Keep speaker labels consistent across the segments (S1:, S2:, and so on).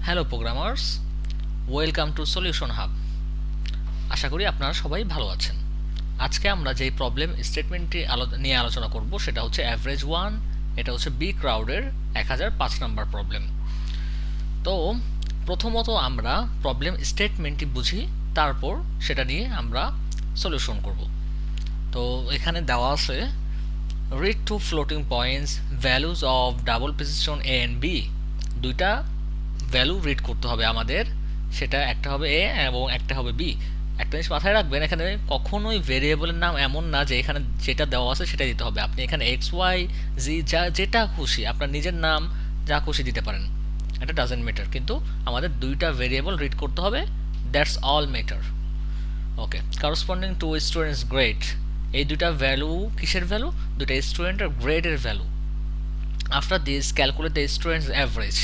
S1: Hello programmers, welcome to solution hub. আশা করি আপনারা সবাই ভালো আছেন। আজকে আমরা যেই প্রবলেম স্টেটমেন্টটি নিয়ে আলোচনা করব সেটা হচ্ছে অ্যাভারেজ ওয়ান। এটা হচ্ছে বি ক্রাউডের 1005 নম্বর প্রবলেম। তো প্রথমত আমরা প্রবলেম স্টেটমেন্টটি বুঝি, তারপর সেটা নিয়ে আমরা সলিউশন করব। তো এখানে দেওয়া আছে read to floating points values of double position A and B. দুইটা ভ্যালু রিড করতে হবে আমাদের, সেটা একটা হবে এ এবং একটা হবে বি। একটা জিনিস মাথায় রাখবেন, এখানে কখনোই ভেরিয়েবলের নাম এমন না যে এখানে যেটা দেওয়া আছে সেটাই দিতে হবে। আপনি এখানে এক্স ওয়াই জি যা যেটা খুশি আপনার নিজের নাম যা খুশি দিতে পারেন, এটা ডাজেন্ট ম্যাটার, কিন্তু আমাদের দুইটা ভেরিয়েবল রিড করতে হবে, that's all matter. Okay, corresponding to students grade, এই দুইটা ভ্যালু কিসের ভ্যালু? দুইটা স্টুডেন্টের গ্রেডের value. After this calculate the students average,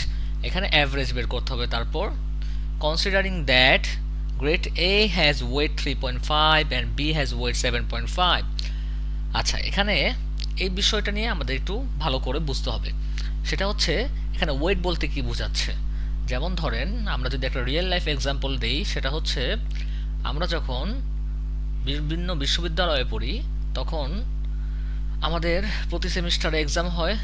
S1: এখানে অ্যাভারেজ বের করতে হবে। তারপর considering that grade A has weight 3.5 and B has weight 7.5। আচ্ছা, এখানে এই বিষয়টা নিয়ে আমাদের একটু ভালো করে বুঝতে হবে। সেটা হচ্ছে এখানে ওয়েট বলতে কি বোঝাচ্ছে। যেমন ধরেন আমরা যদি একটা রিয়েল লাইফ এক্সাম্পল দিই, সেটা হচ্ছে আমরা যখন বিভিন্ন বিশ্ববিদ্যালয়ে পড়ি তখন আমাদের প্রতি সেমিস্টারে এক্সাম হয়,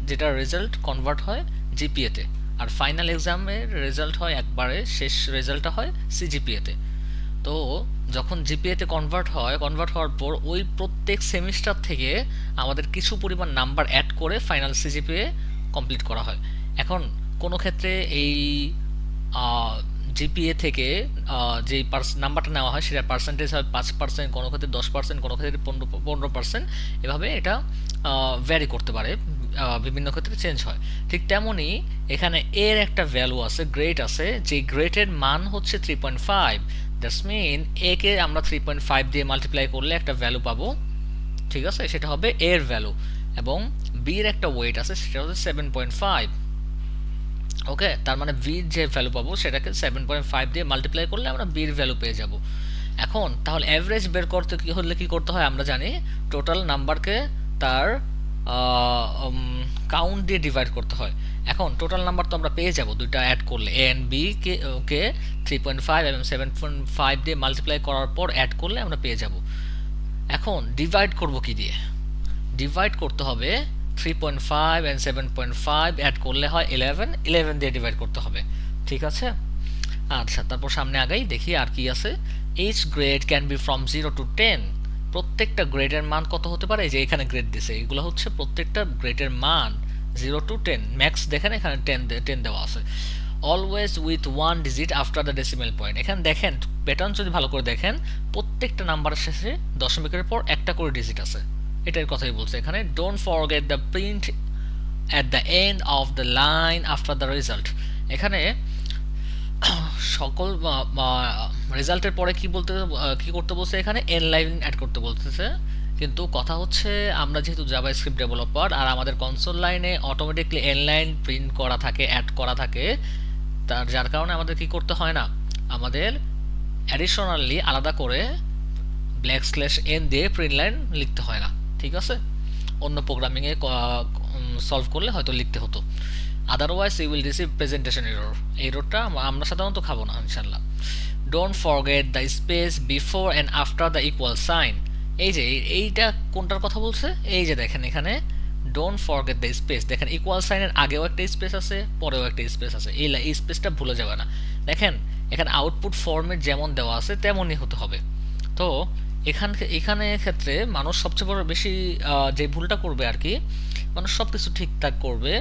S1: যেটা রেজাল্ট কনভার্ট হয় জিপিএতে, আর ফাইনাল এক্সামের রেজাল্ট হয় একবারে শেষ রেজাল্টটা হয় সিজিপিএতে। তো যখন জিপিএতে কনভার্ট হওয়ার পর ওই প্রত্যেক সেমিস্টার থেকে আমাদের কিছু পরিমাণ নাম্বার অ্যাড করে ফাইনাল সিজিপিএ কমপ্লিট করা হয়। এখন কোনো ক্ষেত্রে এই জিপিএ থেকে যেই নাম্বারটা নেওয়া হয় সেটা পার্সেন্টেজ হয় 5%, কোনো ক্ষেত্রে 10%, কোনো ক্ষেত্রে 15%, এভাবে এটা ভ্যারি করতে পারে, বিভিন্ন ক্ষেত্রে চেঞ্জ হয়। ঠিক তেমনই এখানে এর একটা ভ্যালু আছে, গ্রেড আছে, যে গ্রেডের মান হচ্ছে 3.5। দ্যাটস মিন এ কে আমরা 3.5 দিয়ে মাল্টিপ্লাই করলে একটা ভ্যালু পাবো, ঠিক আছে, সেটা হবে এর ভ্যালু। এবং বির একটা ওয়েট আছে, সেটা হচ্ছে 7.5। ওকে, তার মানে বির যে ভ্যালু পাবো সেটাকে 7.5 দিয়ে মাল্টিপ্লাই করলে আমরা বির ভ্যালু পেয়ে যাব। এখন তাহলে অ্যাভারেজ বের করতে কি হলে কি করতে হয়? আমরা জানি টোটাল নাম্বারকে তার কাউন্ট দিয়ে ডিভাইড করতে হয়। এখন টোটাল নাম্বার তো আমরা পেয়ে যাব দুইটা অ্যাড করলে, এ এন্ড বি কে 3.5 এবং 7.5 দিয়ে মাল্টিপ্লাই করার পর অ্যাড করলে আমরা পেয়ে যাব। এখন ডিভাইড করব কি দিয়ে? ডিভাইড করতে হবে 3.5 and 7.5 অ্যাড করলে হয় 11 দিয়ে ডিভাইড করতে হবে, ঠিক আছে। আচ্ছা, তারপর সামনে আগাই দেখি আর কি আছে। H grade can be from 0 to 10। প্রত্যেকটা গ্রেডের মান কত হতে পারে? যে এখানে গ্রেড দিছে, এগুলো হচ্ছে প্রত্যেকটা গ্রেডের মান 0 to 10। ম্যাক্স দেখেন এখানে 10 দেওয়া আছে। Always with one digit after the decimal point. এখানে দেখেন প্যাটার্ন যদি ভালো করে দেখেন, প্রত্যেকটা নাম্বারের শেষে দশমিকের পর একটা করে ডিজিট আছে, এটার কথাই বলছে এখানে। Don't forget the print at the end of the line after the result. এখানে সকল রেজাল্টের পরে কি করতে বলছে? এখানে এন লাইন অ্যাড করতে বলতেছে। কিন্তু কথা হচ্ছে আমরা যেহেতু জাভাস্ক্রিপ্ট ডেভেলপার আর আমাদের কনসোল লাইনে অটোমেটিকলি এন লাইন প্রিন্ট করা থাকে, অ্যাড করা থাকে, যার কারণে আমাদের কি করতে হয় না, আমাদের অ্যাডিশনালি আলাদা করে ব্ল্যাক স্ল্যাশ এন দিয়ে প্রিন্ট লাইন লিখতে হয় না, ঠিক আছে। অন্য প্রোগ্রামিংয়ে সলভ করলে হয়তো লিখতে হতো। Otherwise you will receive presentation error. এররটা আমরা সাধারণত খাবো না ইনশাল্লাহ। Don't forget the space before and after the equal sign. এই যে এইটা কোনটার কথা বলছে? এই যে দেখেন এখানে ডোন্ট ফরগেট দ্য স্পেস, দেখেন ইকুয়াল সাইনের আগেও একটা স্পেস আছে, পরেও একটা স্পেস আছে, এই স্পেসটা ভুলে যাবে না। দেখেন এখানে আউটপুট ফরম্যাট যেমন দেওয়া আছে তেমনই হতে হবে। তো এখানে ক্ষেত্রে মানুষ সবচেয়ে বড় বেশি যে ভুলটা করবে আর কি, মানুষ সব কিছু ঠিকঠাক করবে,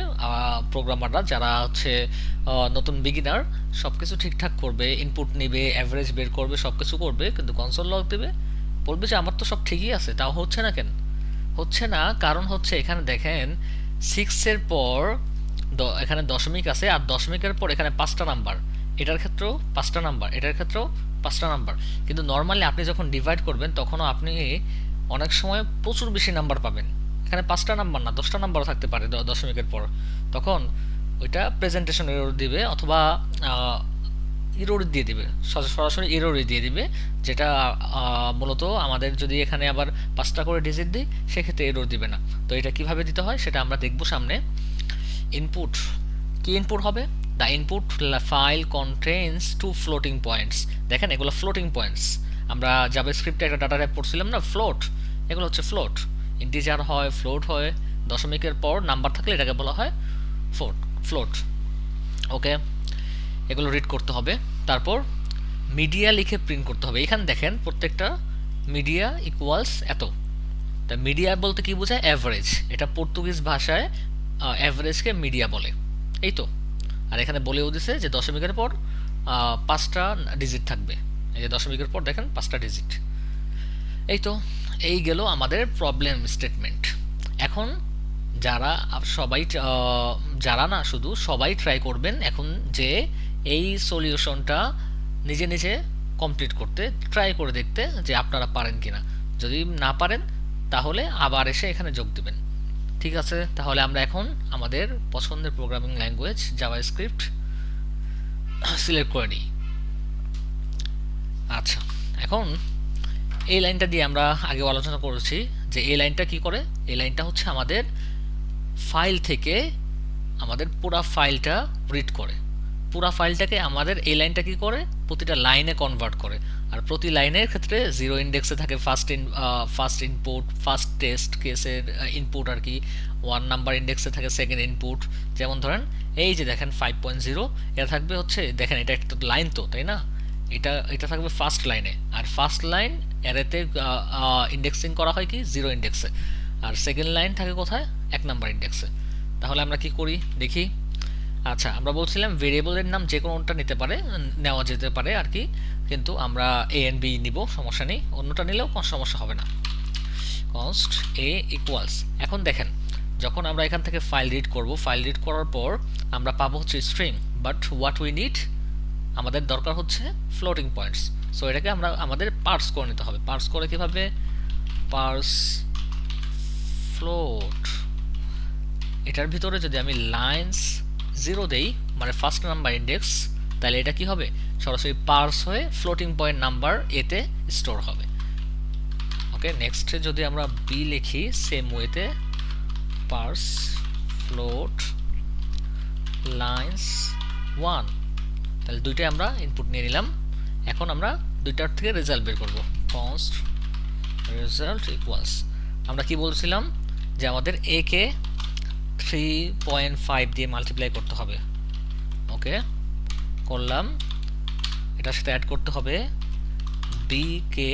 S1: প্রোগ্রামাররা যারা হচ্ছে নতুন বিগিনার সব কিছু ঠিকঠাক করবে, ইনপুট নিবে, অ্যাভারেজ বের করবে, সব কিছু করবে, কিন্তু কনসোল লগ দেবে, বলবে যে আমার তো সব ঠিকই আছে, তাও হচ্ছে না কেন? হচ্ছে না কারণ হচ্ছে এখানে দেখেন 6-এর পর এখানে দশমিক আছে, আর দশমিকের পর এখানে 5টা নাম্বার, এটার ক্ষেত্রেও 5টা নাম্বার, এটার ক্ষেত্রেও 5টা নাম্বার। কিন্তু নর্মালি আপনি যখন ডিভাইড করবেন তখনও আপনি অনেক সময় প্রচুর বেশি নাম্বার পাবেন। এখানে 5টা নাম্বার না 10টা নাম্বারও থাকতে পারে দশমিকের পর, তখন ওইটা প্রেজেন্টেশন এরর দিবে, অথবা এরর দিয়ে দিবে, সরাসরি এররই দিয়ে দিবে, যেটা মূলত আমাদের যদি এখানে আবার 5টা করে ডিজিট দিই সেক্ষেত্রে এরর দিবে না। তো এটা কিভাবে দিতে হয় সেটা আমরা দেখব সামনে। ইনপুট কি ইনপুট হবে? The input file contains 2 floating points. দেখেন এগুলো ফ্লোটিং পয়েন্টস। আমরা জাভাস্ক্রিপ্টে একটা ডাটা টাইপ পড়ছিলাম না, ফ্লোট। এগুলো হচ্ছে ফ্লোট। ইন্টিজার হয়, ফ্লোট হয়, দশমিকের পর নাম্বার থাকলে এটাকে বলা হয় ফ্লোট। ওকে, এগুলো রিড করতে হবে। তারপর মিডিয়া লিখে প্রিন্ট করতে হবে। এখানে দেখেন প্রত্যেকটা মিডিয়া ইকুয়ালস এত। তা মিডিয়া বলতে কি বোঝায়? অ্যাভারেজ। এটা পর্তুগিজ ভাষায় অ্যাভারেজকে মিডিয়া বলে। এই তো। আর এখানে বলেও দিছে যে দশমিকের পর 5টা ডিজিট থাকবে। এই যে দশমিকের পর দেখেন 5টা ডিজিট। এই তো, এই গেল আমাদের প্রবলেম স্টেটমেন্ট। এখন যারা সবাই যারা না শুধু সবাই ট্রাই করবেন এখন যে এই সলিউশনটা নিজে নিজে কমপ্লিট করতে, ট্রাই করে দেখতে যে আপনারা পারেন কিনা। যদি না পারেন তাহলে আবার এসে এখানে যোগ দিবেন। ঠিক আছে, তাহলে আমরা এখন আমাদের পছন্দের প্রোগ্রামিং ল্যাঙ্গুয়েজ জাভাস্ক্রিপ্ট সিলেক্ট করে নিই। আচ্ছা, এখন এই লাইনটা দিয়ে আমরা আগেও আলোচনা করেছি যে এই লাইনটা কি করে। এই লাইনটা হচ্ছে আমাদের ফাইল থেকে আমাদের পুরা ফাইলটা রিড করে। পুরা ফাইলটাকে আমাদের এই লাইনটা কি করে, প্রতিটা লাইনে কনভার্ট করে। আর প্রতি লাইনের ক্ষেত্রে 0 ইন্ডেক্সে থাকে ফার্স্ট ইনপুট, ফার্স্ট টেস্ট কেসের ইনপুট আর কি। 1 নাম্বার ইন্ডেক্সে থাকে সেকেন্ড ইনপুট। যেমন ধরেন এই যে দেখেন 5.0, এটা থাকবে হচ্ছে, দেখেন এটা একটা লাইন তো, তাই না? এটা থাকবে ফার্স্ট লাইনে। আর ফার্স্ট লাইন অ্যারেতে ইন্ডেক্সিং করা হয় কি 0 ইন্ডেক্সে। আর সেকেন্ড লাইন থাকে কোথায়? 1 নাম্বার ইন্ডেক্সে। তাহলে আমরা কি করি দেখি। আচ্ছা, আমরা বলছিলাম ভেরিয়েবলের নাম যে কোনোটা নেওয়া যেতে পারে আর কি, কিন্তু আমরা এ এন্ড বি নিব, সমস্যা নেই। অন্যটা নিলেও কোনো সমস্যা হবে না। কনস্ট এ ইকুয়ালস, এখন দেখেন যখন আমরা এখান থেকে ফাইল রিড করব, ফাইল রিড করার পর আমরা পাবো হচ্ছে string, but what we need, আমাদের দরকার হচ্ছে ফ্লোটিং পয়েন্টস। সো এটাকে আমাদের পার্স করে নিতে হবে। পার্স করে কিভাবে? Parse float. এটার ভিতরে যদি আমি লাইন্স 0 দেই, মানে ফার্স্ট নাম্বার ইন্ডেক্স, তাহলে এটা কি হবে? সরাসরি পার্স হয়ে ফ্লোটিং পয়েন্ট নাম্বার এতে স্টোর হবে। ওকে, নেক্সটে যদি আমরা বি লিখি সেম ওয়েতে, পার্স ফ্লোট লাইন্স 1, তাহলে দুইটাই আমরা ইনপুট নিয়ে নিলাম। এখন আমরা দুইটার থেকে রেজাল্ট বের করব। কনস্ট রেজাল্ট ইকুয়ালস, আমরা কি বলছিলাম যে আমাদের এ কে 3.5 দিয়ে মাল্টিপ্লাই করতে হবে। ওকে, করলাম। এটার সাথে অ্যাড করতে হবে বি কে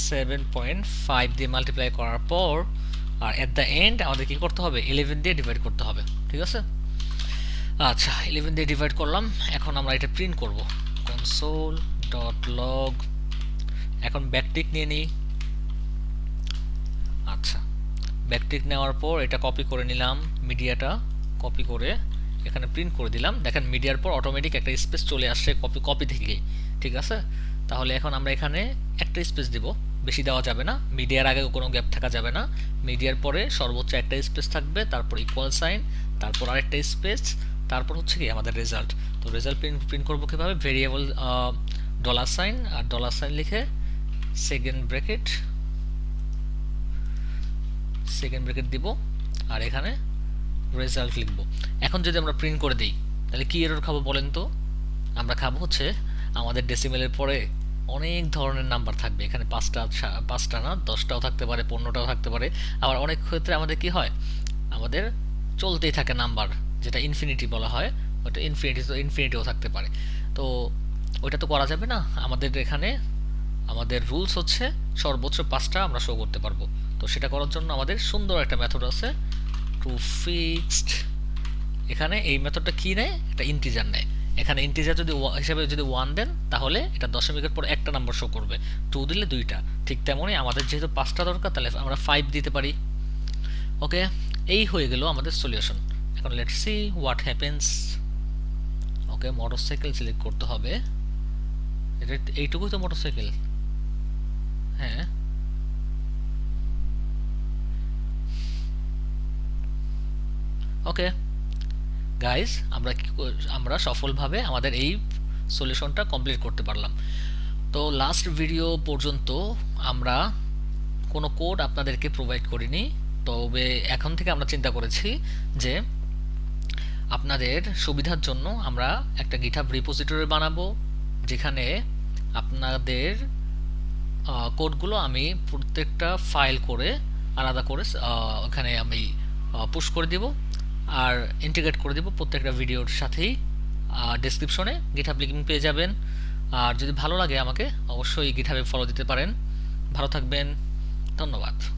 S1: 7.5 দিয়ে মাল্টিপ্লাই করার পর, আর এট দ্য এন্ড আমাদের কি করতে হবে? 11 দিয়ে ডিভাইড করতে হবে। ঠিক আছে, আচ্ছা 11 দিয়ে ডিভাইড করলাম। এখন আমরা এটা প্রিন্ট করব। console.log, এখন ব্যাকটিক নিয়ে নিই। আচ্ছা, ব্যাকটিক নেওয়ার পর এটা কপি করে নিলাম, মিডিয়াটা কপি করে এখানে প্রিন্ট করে দিলাম। দেখেন মিডিয়ার পর অটোমেটিক একটা স্পেস চলে আসছে কপি থেকেই। ঠিক আছে, তাহলে এখন আমরা এখানে একটা স্পেস দিব, বেশি দেওয়া যাবে না। মিডিয়ার আগে কোনো গ্যাপ থাকা যাবে না। মিডিয়ার পরে সর্বোচ্চ একটা স্পেস থাকবে, তারপর ইকুয়াল সাইন, তারপর আরেকটা স্পেস, তারপর হচ্ছে কি আমাদের রেজাল্ট। তো রেজাল্ট প্রিন্ট করবো কিভাবে? ভেরিয়েবল $সাইন আর $সাইন লিখে সেকেন্ড ব্র্যাকেট দিব, আর এখানে রেজাল্ট লিখব। এখন যদি আমরা প্রিন্ট করে দিই তাহলে কি এরর খাবো বলেন তো? আমরা খাবো হচ্ছে আমাদের ডেসিমেলের পরে অনেক ধরনের নাম্বার থাকবে। এখানে 5টা না 10টাও থাকতে পারে, 15টাও থাকতে পারে। আবার অনেক ক্ষেত্রে আমাদের কি হয়, আমাদের চলতেই থাকে নাম্বার, যেটা ইনফিনিটি বলা হয়। ওটা ইনফিনিটিও থাকতে পারে। তো ওইটা তো করা যাবে না। আমাদের এখানে আমাদের রুলস হচ্ছে সর্বোচ্চ 5টা আমরা শো করতে পারবো। তো সেটা করার জন্য আমাদের সুন্দর একটা মেথড আছে, টু ফিক্সড। এখানে এই মেথডটা কি নেয়? একটা ইন্টিজার নেয়। এখানে ইন্টিজার যদি হিসাবে যদি 1 দেন তাহলে এটা দশমিকের পর একটা নাম্বার শো করবে, 2 দিলে 2টা। ঠিক তেমনই আমাদের যেহেতু 5টা দরকার, তাহলে আমরা 5 দিতে পারি। ওকে, এই হয়ে গেল আমাদের সলিউশন। এখন let's see what happens. Okay, motorcycle select করতে হবে। এটা এইটুকুই তো মোটরসাইকেল। হ্যাঁ, ওকে গাইস, আমরা সফলভাবে আমাদের এই সলিউশনটা কমপ্লিট করতে পারলাম। তো লাস্ট ভিডিও পর্যন্ত আমরা কোনো কোড আপনাদেরকে প্রোভাইড করিনি, তবে এখন থেকে আমরা চিন্তা করেছি যে আপনাদের সুবিধার জন্য আমরা একটা গিটহাব রিপোজিটরি বানাবো, যেখানে আপনাদের কোডগুলো আমি প্রত্যেকটা ফাইল করে আলাদা করে ওখানে আমি পুশ করে দিব আর ইন্টিগ্রেট করে দিব প্রত্যেকটা ভিডিওর সাথেই। ডেসক্রিপশনে গিটহাব লিঙ্ক পেয়ে যাবেন। আর যদি ভালো লাগে আমাকে অবশ্যই গিটহাবে ফলো দিতে পারেন। ভালো থাকবেন, ধন্যবাদ।